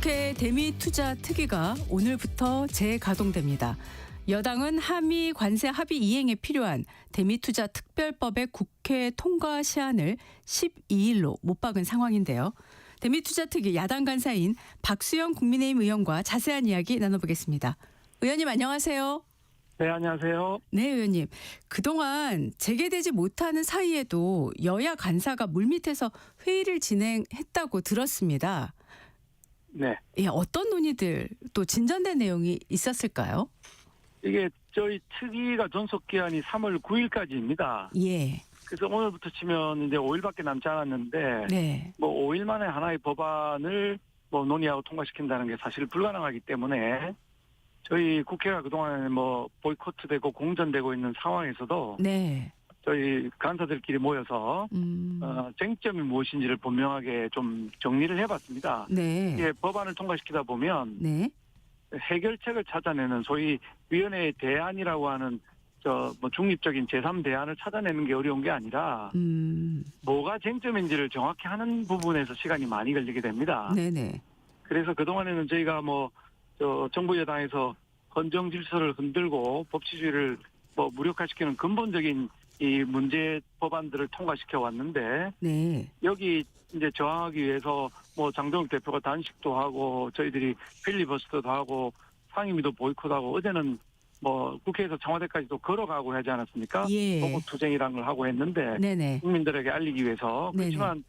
국회 대미투자 특위가 오늘부터 재가동됩니다. 여당은 한미 관세 합의 이행에 필요한 대미투자 특별법의 국회 통과 시한을 12일로 못 박은 상황인데요. 대미투자 특위 야당 간사인 박수영 국민의힘 의원과 자세한 이야기 나눠보겠습니다. 의원님 안녕하세요. 네, 안녕하세요. 네, 의원님. 그동안 재개되지 못하는 사이에도 여야 간사가 물밑에서 회의를 진행했다고 들었습니다. 네. 예, 어떤 논의들 또 진전된 내용이 있었을까요? 이게 저희 특위가 존속 기한이 3월 9일까지입니다. 예. 그래서 오늘부터 치면 이제 5일밖에 남지 않았는데, 네. 5일 만에 하나의 법안을 논의하고 통과시킨다는 게 사실 불가능하기 때문에 저희 국회가 그동안 보이콧되고 공전되고 있는 상황에서도 네. 저희 간사들끼리 모여서 쟁점이 무엇인지를 분명하게 좀 정리를 해봤습니다. 네. 이게 법안을 통과시키다 보면 네. 해결책을 찾아내는 소위 위원회의 대안이라고 하는 중립적인 제3대안을 찾아내는 게 어려운 게 아니라 뭐가 쟁점인지를 정확히 하는 부분에서 시간이 많이 걸리게 됩니다. 네네. 그래서 그동안에는 저희가 정부 여당에서 헌정 질서를 흔들고 법치주의를 무력화시키는 근본적인 이 문제 법안들을 통과시켜 왔는데, 네. 여기 이제 저항하기 위해서 장동혁 대표가 단식도 하고 저희들이 필리버스터도 하고 상임위도 보이콧하고 어제는 국회에서 청와대까지도 걸어가고 하지 않았습니까? 예. 보고투쟁이라는 걸 하고 했는데 네네. 국민들에게 알리기 위해서. 네네. 그렇지만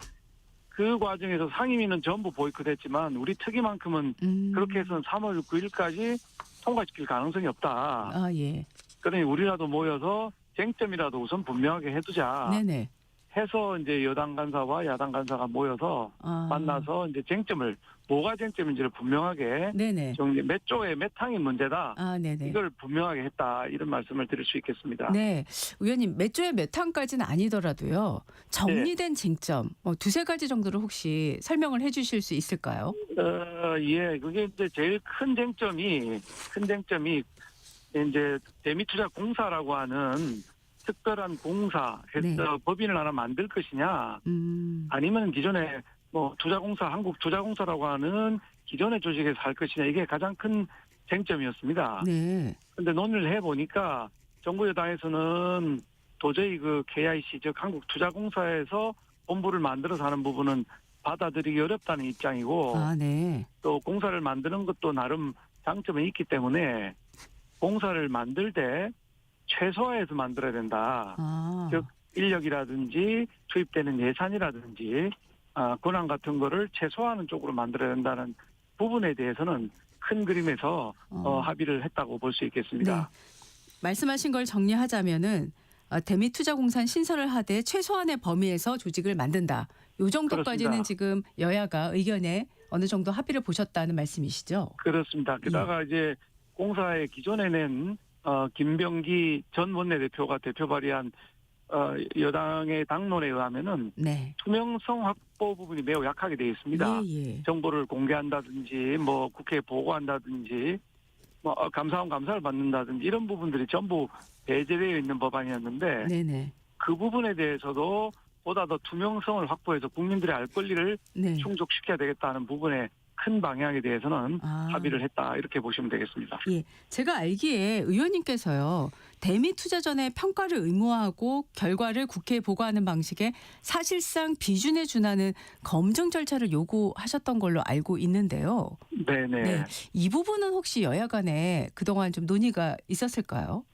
그 과정에서 상임위는 전부 보이콧했지만 우리 특위만큼은 그렇게 해서는 3월 9일까지 통과시킬 가능성이 없다. 아, 예. 그러니 우리라도 모여서 쟁점이라도 우선 분명하게 해두자. 네네. 해서 이제 여당 간사와 야당 간사가 모여서 만나서 이제 뭐가 쟁점인지를 분명하게 네네. 정리, 몇 조에 몇 항이 문제다. 아, 네네. 이걸 분명하게 했다. 이런 말씀을 드릴 수 있겠습니다. 네. 의원님, 몇 조에 몇 항까지는 아니더라도요. 정리된 쟁점, 두세 가지 정도를 혹시 설명을 해 주실 수 있을까요? 예. 그게 이제 제일 큰 쟁점이 이제 대미투자공사라고 하는 특별한 공사 해서 네. 법인을 하나 만들 것이냐, 아니면 기존에 투자공사, 한국투자공사라고 하는 기존의 조직에서 할 것이냐, 이게 가장 큰 쟁점이었습니다. 네. 그런데 논의를 해보니까 정부 여당에서는 도저히 그 KIC, 즉 한국투자공사에서 본부를 만들어서 하는 부분은 받아들이기 어렵다는 입장이고, 아, 네. 또 공사를 만드는 것도 나름 장점이 있기 때문에 공사를 만들 때 최소화해서 만들어야 된다. 아. 즉 인력이라든지 투입되는 예산이라든지 권한 같은 거를 최소화하는 쪽으로 만들어야 된다는 부분에 대해서는 큰 그림에서 합의를 했다고 볼 수 있겠습니다. 네. 말씀하신 걸 정리하자면은 대미투자공사 신설을 하되 최소한의 범위에서 조직을 만든다. 요 정도까지는 그렇습니다. 지금 여야가 의견에 어느 정도 합의를 보셨다는 말씀이시죠? 그렇습니다. 게다가 이제 공사의 기존에 낸 김병기 전 원내대표가 대표 발의한 여당의 당론에 의하면은 네. 투명성 확보 부분이 매우 약하게 되어 있습니다. 예. 정보를 공개한다든지 국회에 보고한다든지 감사원 감사를 받는다든지 이런 부분들이 전부 배제되어 있는 법안이었는데, 네네. 그 부분에 대해서도 보다 더 투명성을 확보해서 국민들의 알 권리를 네. 충족시켜야 되겠다는 부분에 큰 방향에 대해서는 합의를 했다, 이렇게 보시면 되겠습니다. 예, 제가 알기에 의원님께서요, 대미투자 전에 평가를 의무화하고 결과를 국회에 보고하는 방식에 사실상 비준에 준하는 검증 절차를 요구하셨던 걸로 알고 있는데요. 네네. 네, 이 부분은 혹시 여야 간에 그동안 좀 논의가 있었을까요?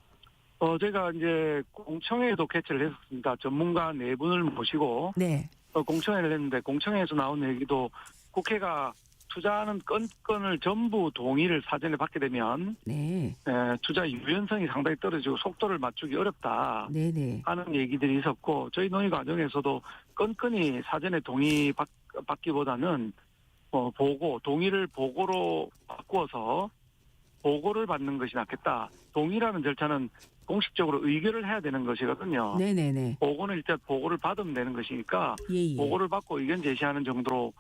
제가 이제 공청회에도 개최를 했었습니다. 전문가 4분을 모시고 네. 공청회를 했는데, 공청회에서 나온 얘기도 국회가 투자하는 건을 전부 동의를 사전에 받게 되면 네. 투자 유연성이 상당히 떨어지고 속도를 맞추기 어렵다 네네. 하는 얘기들이 있었고, 저희 논의 과정에서도 건건이 사전에 동의 받기보다는 동의를 보고로 바꾸어서 보고를 받는 것이 낫겠다. 동의라는 절차는 공식적으로 의결을 해야 되는 것이거든요. 네네네. 보고는 일단 보고를 받으면 되는 것이니까 예. 보고를 받고 의견 제시하는 정도로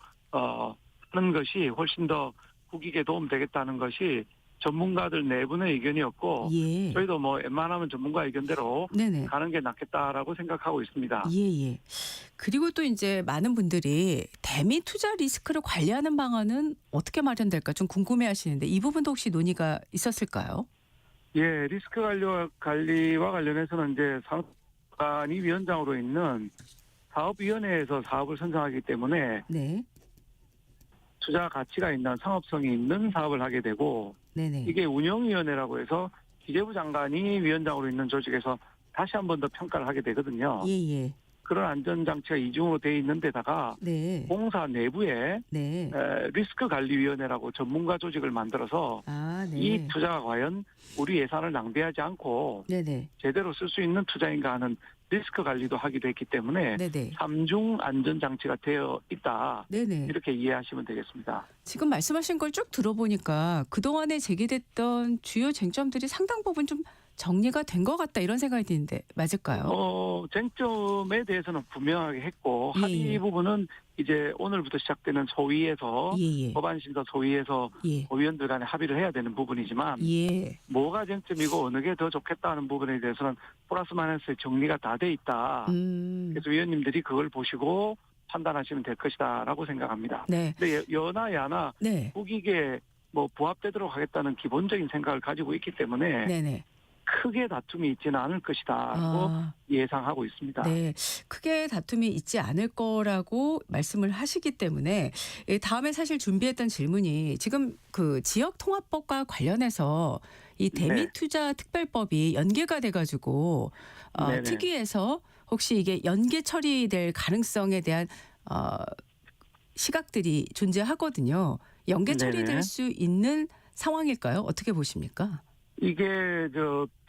하는 것이 훨씬 더 국익에 도움되겠다는 것이 전문가들 내부의 의견이었고 예. 저희도 뭐 웬만하면 전문가 의견대로 네네. 가는 게 낫겠다라고 생각하고 있습니다. 예. 그리고 또 이제 많은 분들이 대미 투자 리스크를 관리하는 방안은 어떻게 마련될까 좀 궁금해하시는데 이 부분도 혹시 논의가 있었을까요? 예, 리스크 관리와 관련해서는 이제 상관이 위원장으로 있는 사업위원회에서 사업을 선정하기 때문에 네. 투자 가치가 있는 상업성이 있는 사업을 하게 되고 네네. 이게 운영위원회라고 해서 기재부 장관이 위원장으로 있는 조직에서 다시 한 번 더 평가를 하게 되거든요. 예. 그런 안전장치가 이중으로 돼 있는 데다가 네. 공사 내부에 네. 리스크관리위원회라고 전문가 조직을 만들어서 아, 이 네. 투자가 과연 우리 예산을 낭비하지 않고 네네. 제대로 쓸 수 있는 투자인가 하는 리스크 관리도 하기도 했기 때문에 네네. 삼중 안전장치가 되어 있다. 네네. 이렇게 이해하시면 되겠습니다. 지금 말씀하신 걸 쭉 들어보니까 그동안에 제기됐던 주요 쟁점들이 상당 부분 좀 정리가 된 것 같다 이런 생각이 드는데 맞을까요? 쟁점에 대해서는 분명하게 했고 예. 합의 부분은 이제 오늘부터 시작되는 소위에서 예. 법안심사 소위에서 예. 의원들 간에 합의를 해야 되는 부분이지만 예. 뭐가 쟁점이고 어느 게 더 좋겠다 하는 부분에 대해서는 플러스 마이너스의 정리가 다 돼 있다. 그래서 위원님들이 그걸 보시고 판단하시면 될 것이다라고 생각합니다. 네. 근데 여나 야나 네. 국익에 뭐 부합되도록 하겠다는 기본적인 생각을 가지고 있기 때문에 네네. 크게 다툼이 있지는 않을 것이다라고 아, 예상하고 있습니다. 네. 크게 다툼이 있지 않을 거라고 말씀을 하시기 때문에 다음에 사실 준비했던 질문이 지금 그 지역통합법과 관련해서 이 네. 대미투자특별법이 연계가 돼가지고 네네. 특위에서 혹시 이게 연계 처리될 가능성에 대한 시각들이 존재하거든요. 연계 처리될 네네. 수 있는 상황일까요? 어떻게 보십니까? 이게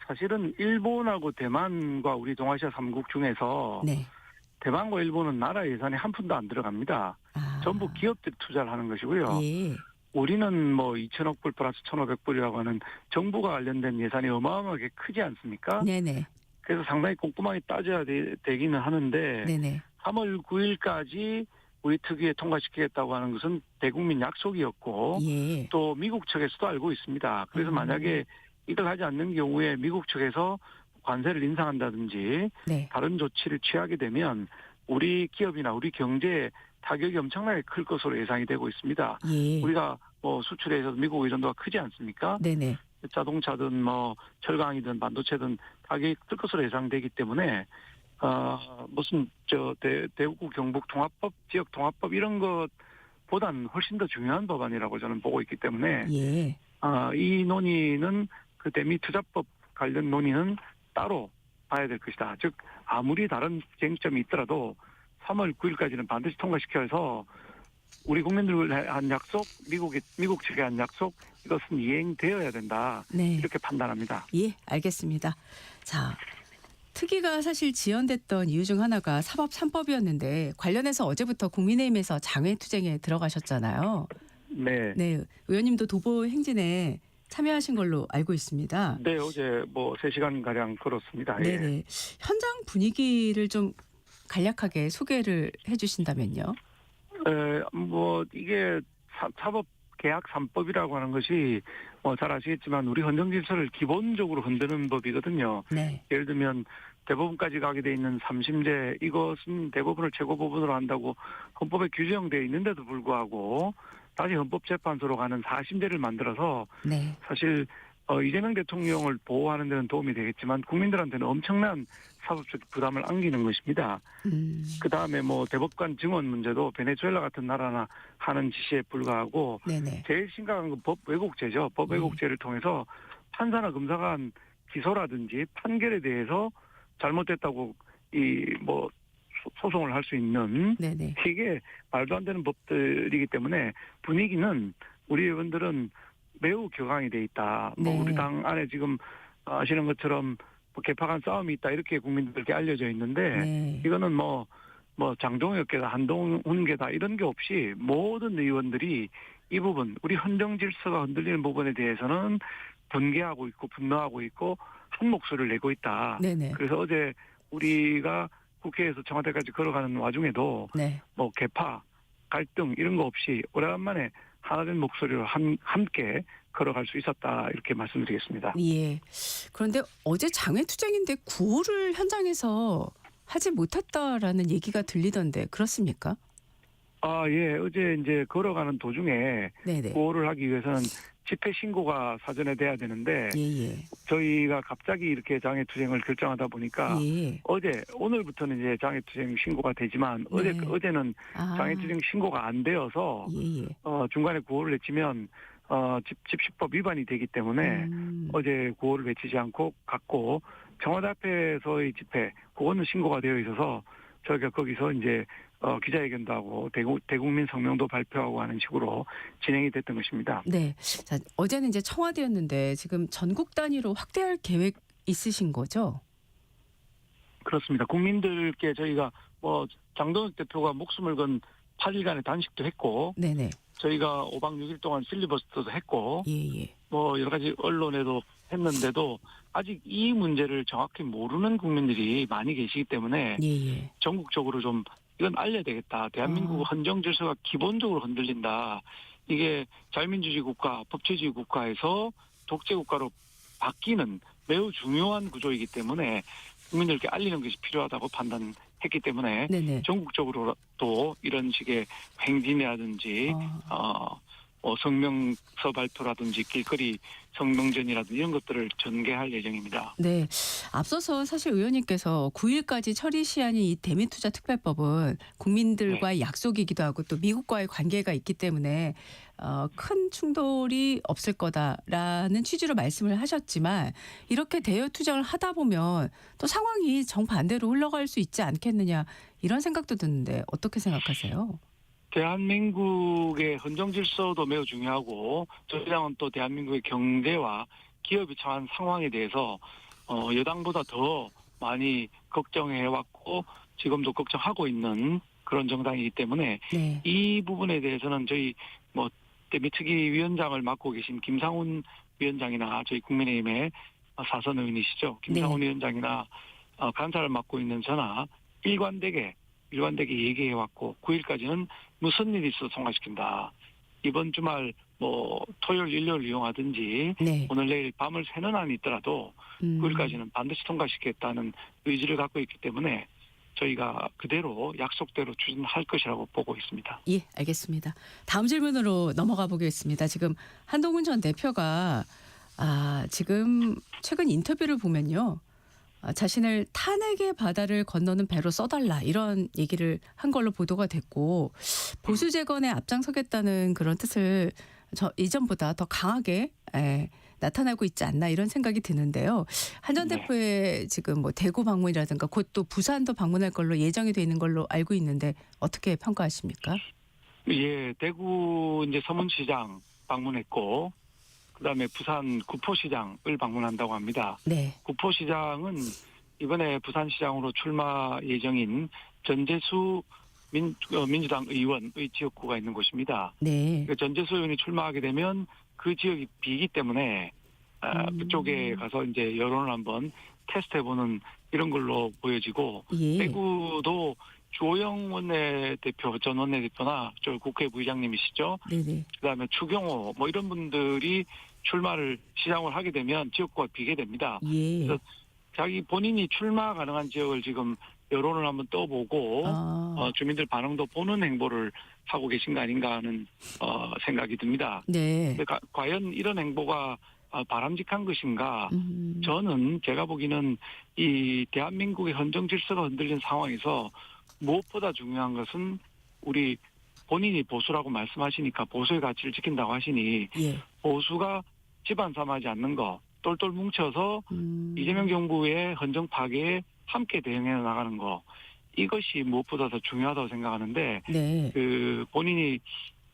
사실은 일본하고 대만과 우리 동아시아 3국 중에서 네. 대만과 일본은 나라 예산이 한 푼도 안 들어갑니다. 아, 전부 기업들이 투자를 하는 것이고요. 예. 우리는 뭐 2천억 불 플러스 1,500불이라고 하는 정부가 관련된 예산이 어마어마하게 크지 않습니까? 네네. 그래서 상당히 꼼꼼하게 따져야 되기는 하는데 네네. 3월 9일까지 우리 특위에 통과시키겠다고 하는 것은 대국민 약속이었고 예. 또 미국 측에서도 알고 있습니다. 그래서 만약에 이걸 하지 않는 경우에 미국 측에서 관세를 인상한다든지 네. 다른 조치를 취하게 되면 우리 기업이나 우리 경제에 타격이 엄청나게 클 것으로 예상이 되고 있습니다. 예. 우리가 뭐 수출에서 미국 의존도가 크지 않습니까? 네네. 자동차든 뭐 철강이든 반도체든 타격이 클 것으로 예상되기 때문에 무슨 대구 경북 통합법, 지역 통합법 이런 것보다는 훨씬 더 중요한 법안이라고 저는 보고 있기 때문에 예. 이 논의는 그 대미투자법 관련 논의는 따로 봐야 될 것이다. 즉 아무리 다른 쟁점이 있더라도 3월 9일까지는 반드시 통과시켜서 우리 국민들을 한 약속, 미국 측에 한 약속 이것은 이행되어야 된다. 네. 이렇게 판단합니다. 예, 알겠습니다. 자, 특위가 사실 지연됐던 이유 중 하나가 사법 3법이었는데 관련해서 어제부터 국민의힘에서 장외투쟁에 들어가셨잖아요. 네. 네, 의원님도 도보 행진에 참여하신 걸로 알고 있습니다. 네, 어제 뭐 3시간 가량 걸었습니다. 예. 네네. 현장 분위기를 좀 간략하게 소개를 해주신다면요. 뭐 이게 사법 계약 3법이라고 하는 것이 잘 아시겠지만 우리 헌정 질서를 기본적으로 흔드는 법이거든요. 네. 예를 들면 대법원까지 가게 돼 있는 3심제 이것은 대법원을 최고법원으로 한다고 헌법에 규정되어 있는데도 불구하고 다시 헌법재판소로 가는 4심제를 만들어서 네. 사실 이재명 대통령을 보호하는 데는 도움이 되겠지만 국민들한테는 엄청난 사법적 부담을 안기는 것입니다. 그다음에 뭐 대법관 증언 문제도 베네수엘라 같은 나라나 하는 짓에 불과하고 네네. 제일 심각한 건 법 왜곡죄죠. 법 왜곡죄를 통해서 판사나 검사가 한 기소라든지 판결에 대해서 잘못됐다고 소송을 할 수 있는 네네. 이게 말도 안 되는 법들이기 때문에 분위기는 우리 의원들은 매우 격앙이 돼 있다. 네. 우리 당 안에 지금 아시는 것처럼 개파간 싸움이 있다 이렇게 국민들께 알려져 있는데 네. 이거는 뭐 장동혁계다 한동훈계다 이런 게 없이 모든 의원들이 이 부분 우리 헌정 질서가 흔들리는 부분에 대해서는 분개하고 있고 분노하고 있고 한 목소리를 내고 있다. 네네. 그래서 어제 우리가 국회에서 청와대까지 걸어가는 와중에도 네. 뭐 개파 갈등 이런 거 없이 오래간만에 하나된 목소리로 함께 걸어갈 수 있었다 이렇게 말씀드리겠습니다. 예. 그런데 어제 장외투쟁인데 구호를 현장에서 하지 못했다라는 얘기가 들리던데 그렇습니까? 예. 어제 이제 걸어가는 도중에 네네. 구호를 하기 위해서는 집회 신고가 사전에 돼야 되는데 예예. 저희가 갑자기 이렇게 장애투쟁을 결정하다 보니까 예. 오늘부터는 이제 장애투쟁 신고가 되지만 네. 어제는 아. 장애투쟁 신고가 안 되어서 예예. 중간에 구호를 외치면 집시법 위반이 되기 때문에 어제 구호를 외치지 않고 갔고 청와대 앞에서의 집회 그거는 신고가 되어 있어서 저희가 거기서 이제 기자회견도 하고 대국민 성명도 발표하고 하는 식으로 진행이 됐던 것입니다. 네. 자, 어제는 이제 청와대였는데 지금 전국 단위로 확대할 계획 있으신 거죠? 그렇습니다. 국민들께 저희가 장동혁 대표가 목숨을 건 8일간의 단식도 했고 네네. 저희가 5박 6일 동안 필리버스터도 했고 예예. 여러 가지 언론에도 했는데도 아직 이 문제를 정확히 모르는 국민들이 많이 계시기 때문에 예예. 전국적으로 좀 이건 알려야 되겠다. 대한민국 헌정 질서가 기본적으로 흔들린다. 이게 자유민주주의 국가, 법치주의 국가에서 독재 국가로 바뀌는 매우 중요한 구조이기 때문에 국민들께 알리는 것이 필요하다고 판단했기 때문에 네네. 전국적으로도 이런 식의 행진이라든지 성명서 발표라든지 길거리 성명전이라든지 이런 것들을 전개할 예정입니다. 네. 앞서서 사실 의원님께서 9일까지 처리 시한인 이 대미투자 특별법은 국민들과의 약속이기도 하고 또 미국과의 관계가 있기 때문에 큰 충돌이 없을 거다라는 취지로 말씀을 하셨지만 이렇게 대여 투쟁을 하다 보면 또 상황이 정반대로 흘러갈 수 있지 않겠느냐 이런 생각도 드는데 어떻게 생각하세요? 대한민국의 헌정 질서도 매우 중요하고 저희 당은 또 대한민국의 경제와 기업이 처한 상황에 대해서 여당보다 더 많이 걱정해왔고 지금도 걱정하고 있는 그런 정당이기 때문에 네. 이 부분에 대해서는 저희 대미특위 위원장을 맡고 계신 김상훈 위원장이나 저희 국민의힘의 사선 의원이시죠. 김상훈 네. 위원장이나 간사를 맡고 있는 저나 일관되게 얘기해왔고 9일까지는 무슨 일이 있어도 통과시킨다. 이번 주말 토요일 일요일 이용하든지 네. 오늘 내일 밤을 새는 한이 있더라도 9일까지는 반드시 통과시키겠다는 의지를 갖고 있기 때문에 저희가 그대로 약속대로 추진할 것이라고 보고 있습니다. 예, 알겠습니다. 다음 질문으로 넘어가 보겠습니다. 지금 한동훈 전 대표가 지금 최근 인터뷰를 보면요. 자신을 탄핵의 바다를 건너는 배로 써달라 이런 얘기를 한 걸로 보도가 됐고 보수 재건에 앞장서겠다는 그런 뜻을 이전보다 더 강하게 나타나고 있지 않나 이런 생각이 드는데요. 한 전 대표의 지금 대구 방문이라든가 곧 또 부산도 방문할 걸로 예정이 돼 있는 걸로 알고 있는데 어떻게 평가하십니까? 예, 대구 이제 서문시장 방문했고 그다음에 부산 구포시장을 방문한다고 합니다. 네. 구포시장은 이번에 부산시장으로 출마 예정인 전재수 민주당 의원의 지역구가 있는 곳입니다. 네. 전재수 의원이 출마하게 되면 그 지역이 비기 때문에 그쪽에 가서 이제 여론을 한번 테스트해보는 이런 걸로 보여지고 예. 대구도 주호영 원내대표 전 원내대표나 저 국회 부의장님이시죠. 네네. 그다음에 추경호 이런 분들이 출마를 시장을 하게 되면 지역구가 비게 됩니다. 예. 그래서 자기 본인이 출마 가능한 지역을 지금 여론을 한번 떠보고 주민들 반응도 보는 행보를 하고 계신 거 아닌가 하는 생각이 듭니다. 네. 근데 과연 이런 행보가 바람직한 것인가? 저는 제가 보기에는 이 대한민국의 헌정 질서가 흔들린 상황에서 무엇보다 중요한 것은 우리 본인이 보수라고 말씀하시니까 보수의 가치를 지킨다고 하시니 예. 보수가 집안 삼하지 않는 거 똘똘 뭉쳐서 이재명 정부의 헌정 파괴에 함께 대응해 나가는 거 이것이 무엇보다 더 중요하다고 생각하는데 네. 본인이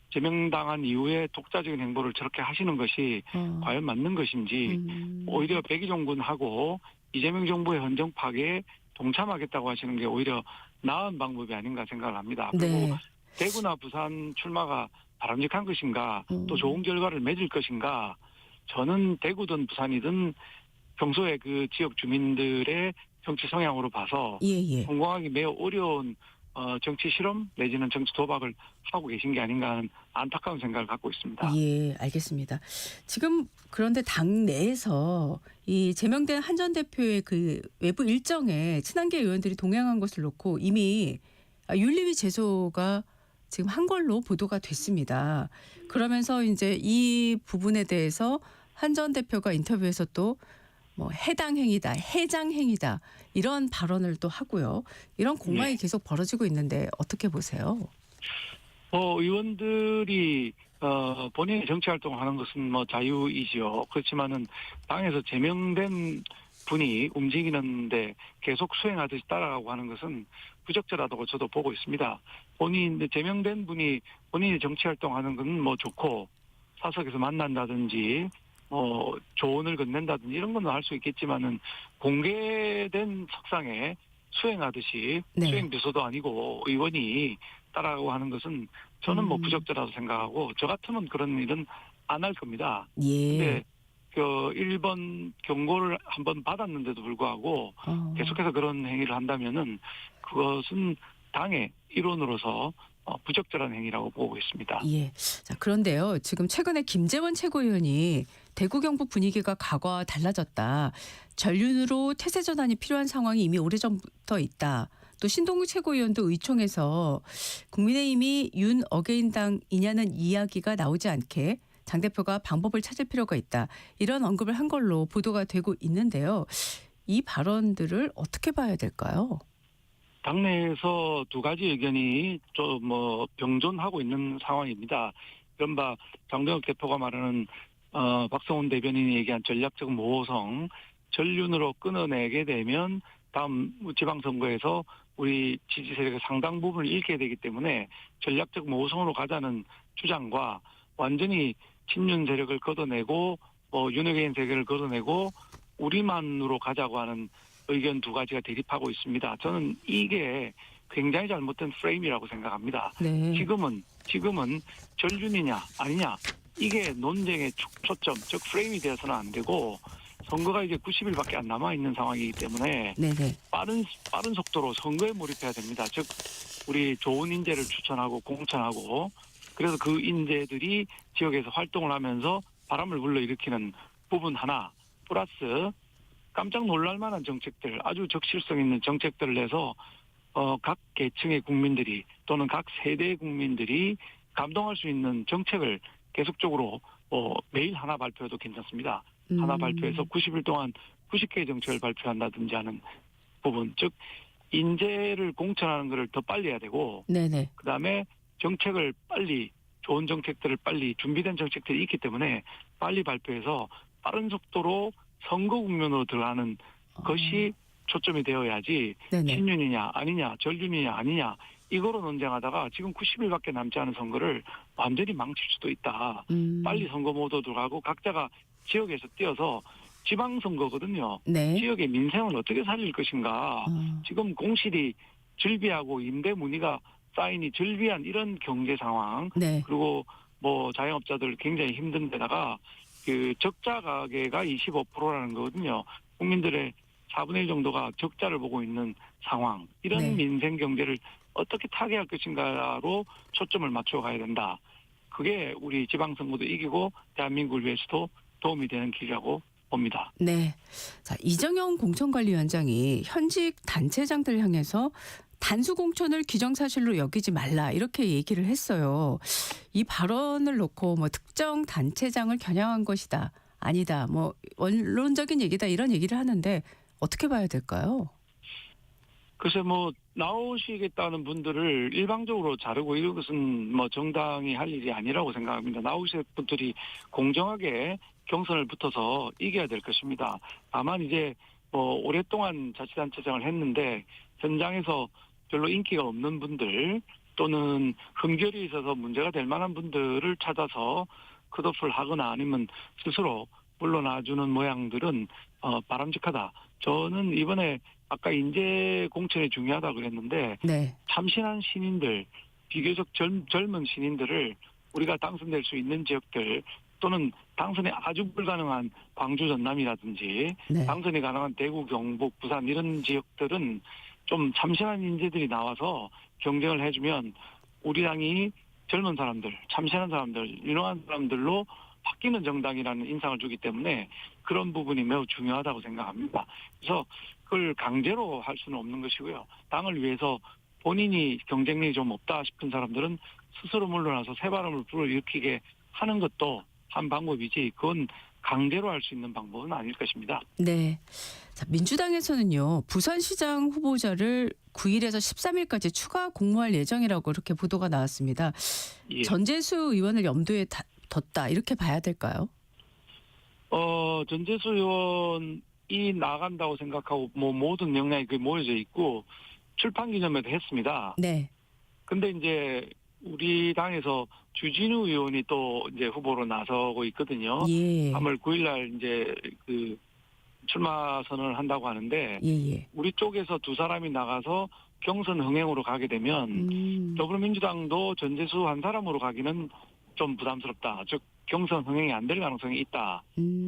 제명당한 이후에 독자적인 행보를 저렇게 하시는 것이 과연 맞는 것인지 오히려 백의종군하고 이재명 정부의 헌정 파괴에 동참하겠다고 하시는 게 오히려 나은 방법이 아닌가 생각을 합니다. 그리고 네. 대구나 부산 출마가 바람직한 것인가 또 좋은 결과를 맺을 것인가 저는 대구든 부산이든 평소에 그 지역 주민들의 정치 성향으로 봐서 예. 성공하기 매우 어려운 정치 실험 내지는 정치 도박을 하고 계신 게 아닌가 하는 안타까운 생각을 갖고 있습니다. 예, 알겠습니다. 지금 그런데 당 내에서 이 제명된 한 전 대표의 그 외부 일정에 친한계 의원들이 동행한 것을 놓고 이미 윤리위 제소가 지금 한 걸로 보도가 됐습니다. 그러면서 이제 이 부분에 대해서 한 전 대표가 인터뷰에서 또 뭐 해당 행위다, 해장 행위다 이런 발언을 또 하고요. 이런 공방이 네. 계속 벌어지고 있는데 어떻게 보세요? 의원들이 본인이 정치 활동하는 것은 뭐 자유이지요. 그렇지만은 당에서 제명된 분이 움직이는데 계속 수행하듯이 따라가고 하는 것은 부적절하다고 저도 보고 있습니다. 제명된 분이 본인이 정치 활동하는 건 뭐 좋고 사석에서 만난다든지 조언을 건넨다든지 이런 건 할 수 있겠지만은 공개된 석상에 수행하듯이 네. 수행 비서도 아니고 의원이 따라가고 하는 것은 저는 뭐 부적절하다고 생각하고 저 같으면 그런 일은 안 할 겁니다. 예. 근데 그 1번 경고를 한 번 받았는데도 불구하고 계속해서 그런 행위를 한다면은 그것은 당의 일원으로서 부적절한 행위라고 보고 있습니다. 예. 자, 그런데요. 지금 최근에 김재원 최고위원이 대구 경북 분위기가 과거와 달라졌다. 전륜으로 태세 전환이 필요한 상황이 이미 오래전부터 있다. 또 신동국 최고위원도 의총에서 국민의힘이 윤 어게인당이냐는 이야기가 나오지 않게 당 대표가 방법을 찾을 필요가 있다. 이런 언급을 한 걸로 보도가 되고 있는데요. 이 발언들을 어떻게 봐야 될까요? 당내에서 두 가지 의견이 좀 병존하고 있는 상황입니다. 이른바 장동혁 대표가 말하는 박성훈 대변인이 얘기한 전략적 모호성, 전륜으로 끊어내게 되면 다음 지방선거에서 우리 지지 세력의 상당 부분을 잃게 되기 때문에 전략적 모호성으로 가자는 주장과 완전히 친윤 세력을 걷어내고 윤핵인 세력을 걷어내고 우리만으로 가자고 하는 의견 두 가지가 대립하고 있습니다. 저는 이게 굉장히 잘못된 프레임이라고 생각합니다. 네. 지금은 전륜이냐 아니냐 이게 논쟁의 초점, 즉 프레임이 되어서는 안 되고 선거가 이제 90일밖에 안 남아 있는 상황이기 때문에 네네. 빠른 속도로 선거에 몰입해야 됩니다. 즉 우리 좋은 인재를 추천하고 공천하고 그래서 그 인재들이 지역에서 활동을 하면서 바람을 불러일으키는 부분 하나 플러스 깜짝 놀랄 만한 정책들, 아주 적실성 있는 정책들을 내서 각 계층의 국민들이 또는 각 세대의 국민들이 감동할 수 있는 정책을 계속적으로 매일 하나 발표해도 괜찮습니다. 하나 발표해서 90일 동안 90개의 정책을 발표한다든지 하는 부분, 즉 인재를 공천하는 것을 더 빨리 해야 되고 네네. 그다음에 정책을 빨리 좋은 정책들을 빨리 준비된 정책들이 있기 때문에 빨리 발표해서 빠른 속도로 선거 국면으로 들어가는 것이 초점이 되어야지 네네. 친윤이냐 아니냐 전륜이냐 아니냐 이거로 논쟁하다가 지금 90일밖에 남지 않은 선거를 완전히 망칠 수도 있다. 빨리 선거 모드 들어가고 각자가 지역에서 뛰어서 지방선거거든요. 네. 지역의 민생을 어떻게 살릴 것인가. 지금 공실이 즐비하고 임대 문의가 쌓이니 즐비한 이런 경제 상황 네. 그리고 자영업자들 굉장히 힘든 데다가 그 적자 가계가 25%라는 거거든요. 국민들의 4분의 1 정도가 적자를 보고 있는 상황. 이런 네. 민생 경제를 어떻게 타개할 것인가로 초점을 맞춰 가야 된다. 그게 우리 지방선거도 이기고 대한민국을 위해서도 도움이 되는 길이라고 봅니다. 네. 자, 이정영 공천관리위원장이 현직 단체장들 향해서 단수 공천을 기정사실로 여기지 말라 이렇게 얘기를 했어요. 이 발언을 놓고 특정 단체장을 겨냥한 것이다. 아니다. 원론적인 얘기다 이런 얘기를 하는데 어떻게 봐야 될까요? 글쎄 나오시겠다는 분들을 일방적으로 자르고 이런 것은 정당이 할 일이 아니라고 생각합니다. 나오실 분들이 공정하게 경선을 붙어서 이겨야 될 것입니다. 다만 이제 오랫동안 자치단체장을 했는데 현장에서 별로 인기가 없는 분들 또는 흠결이 있어서 문제가 될 만한 분들을 찾아서 컷오프를 하거나 아니면 스스로 물러나주는 모양들은 바람직하다. 저는 이번에 아까 인재 공천이 중요하다고 그랬는데 네. 참신한 신인들, 비교적 젊은 신인들을 우리가 당선될 수 있는 지역들 또는 당선이 아주 불가능한 광주 전남이라든지 네. 당선이 가능한 대구 경북 부산 이런 지역들은 좀 참신한 인재들이 나와서 경쟁을 해주면 우리 당이 젊은 사람들, 참신한 사람들, 유능한 사람들로 바뀌는 정당이라는 인상을 주기 때문에 그런 부분이 매우 중요하다고 생각합니다. 그래서 그걸 강제로 할 수는 없는 것이고요. 당을 위해서 본인이 경쟁력이 좀 없다 싶은 사람들은 스스로 물러나서 새바람을 불어일으키게 하는 것도 한 방법이지 그건 강제로 할 수 있는 방법은 아닐 것입니다. 네. 자, 민주당에서는요. 부산시장 후보자를 9일에서 13일까지 추가 공모할 예정이라고 그렇게 보도가 나왔습니다. 예. 전재수 의원을 염두에 뒀다 이렇게 봐야 될까요? 전재수 의원이 나간다고 생각하고 뭐 모든 역량이 모여져 있고 출판 기념회도 했습니다. 네. 근데 이제 우리 당에서 주진우 의원이 또 이제 후보로 나서고 있거든요. 예. 3월 9일 날 이제 그 출마 선언을 한다고 하는데 예. 우리 쪽에서 두 사람이 나가서 경선 흥행으로 가게 되면 더불어민주당도 전재수 한 사람으로 가기는 좀 부담스럽다. 즉 경선 흥행이 안 될 가능성이 있다.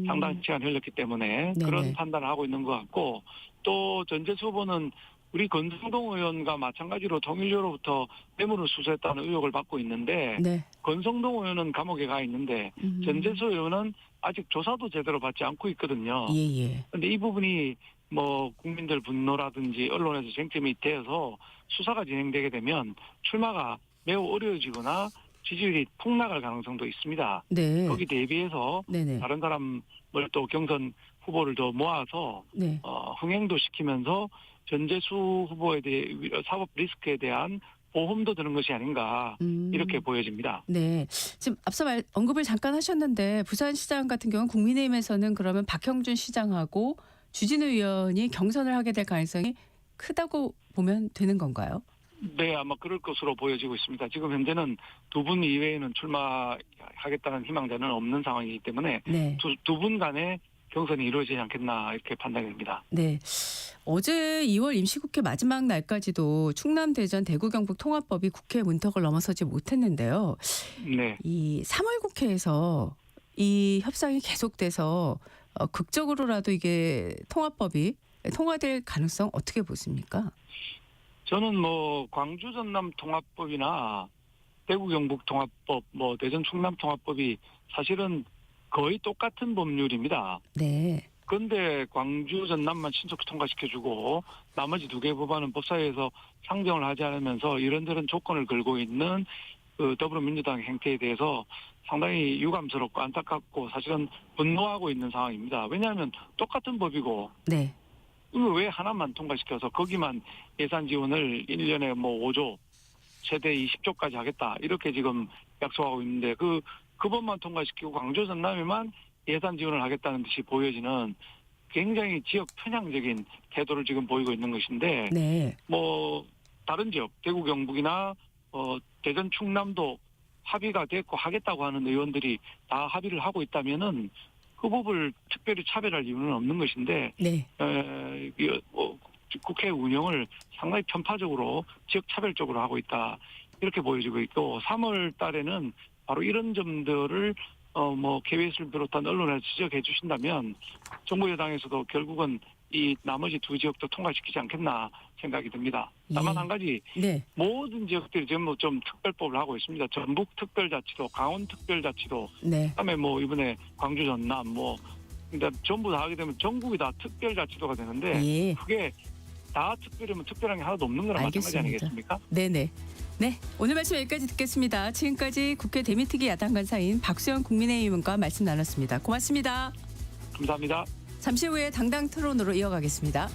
상당한 시간이 흘렀기 때문에 네네. 그런 판단을 하고 있는 것 같고 또 전재수 후보는 우리 권성동 의원과 마찬가지로 통일교로부터 뇌물을 수수했다는 의혹을 받고 있는데 네. 권성동 의원은 감옥에 가 있는데 전재수 의원은 아직 조사도 제대로 받지 않고 있거든요. 예. 그런데 이 부분이 뭐 국민들 분노라든지 언론에서 쟁점이 되어서 수사가 진행되게 되면 출마가 매우 어려워지거나 지지율이 폭락할 가능성도 있습니다. 네. 거기 대비해서 네네. 다른 사람을 또 경선 후보를 더 모아서 네. 흥행도 시키면서 전재수 후보에 대해 사법 리스크에 대한 보험도 드는 것이 아닌가 이렇게 보여집니다. 네. 지금 앞서 언급을 잠깐 하셨는데 부산시장 같은 경우는 국민의힘에서는 그러면 박형준 시장하고 주진우 의원이 경선을 하게 될 가능성이 크다고 보면 되는 건가요? 네, 아마 그럴 것으로 보여지고 있습니다. 지금 현재는 두 분 이외에는 출마하겠다는 희망자는 없는 상황이기 때문에 네. 두 분 간의 경선이 이루어지지 않겠나 이렇게 판단이 됩니다. 네. 어제 2월 임시국회 마지막 날까지도 충남, 대전, 대구, 경북 통합법이 국회 문턱을 넘어서지 못했는데요. 네. 이 3월 국회에서 이 협상이 계속돼서 극적으로라도 이게 통합법이 통과될 가능성 어떻게 보십니까? 저는 뭐 광주 전남 통합법이나 대구 경북 통합법, 뭐 대전 충남 통합법이 사실은 거의 똑같은 법률입니다. 네. 그런데 광주 전남만 신속히 통과시켜주고 나머지 두 개 법안은 법사위에서 상정을 하지 않으면서 이런저런 조건을 걸고 있는 그 더불어민주당 행태에 대해서 상당히 유감스럽고 안타깝고 사실은 분노하고 있는 상황입니다. 왜냐하면 똑같은 법이고 네. 왜 하나만 통과시켜서 거기만 예산 지원을 1년에 뭐 5조 최대 20조까지 하겠다 이렇게 지금 약속하고 있는데 그 법만 통과시키고 광주 전남에만 예산 지원을 하겠다는 듯이 보여지는 굉장히 지역 편향적인 태도를 지금 보이고 있는 것인데 네. 뭐 다른 지역 대구 경북이나 대전 충남도 합의가 됐고 하겠다고 하는 의원들이 다 합의를 하고 있다면은 그 법을 특별히 차별할 이유는 없는 것인데 네. 국회 운영을 상당히 편파적으로 지역 차별적으로 하고 있다 이렇게 보여지고 있고 3월 달에는 바로 이런 점들을 KBS를 비롯한 언론에서 지적해 주신다면 정부 여당에서도 결국은 이 나머지 두 지역도 통과시키지 않겠나 생각이 듭니다. 다만 예. 한 가지 네. 모든 지역들이 전부 좀 특별법을 하고 있습니다. 전북 특별자치도, 강원 특별자치도, 네. 그다음에 뭐 이번에 광주 전남 그러니까 전부 다 하게 되면 전국이 다 특별자치도가 되는데 예. 그게 다 특별하면 특별한 게 하나도 없는 거랑 마찬가지 알겠습니다. 아니겠습니까? 네네. 네, 오늘 말씀 여기까지 듣겠습니다. 지금까지 국회 대미특위 야당간사인 박수영 국민의힘 의원과 말씀 나눴습니다. 고맙습니다. 감사합니다. 잠시 후에 당당 토론으로 이어가겠습니다.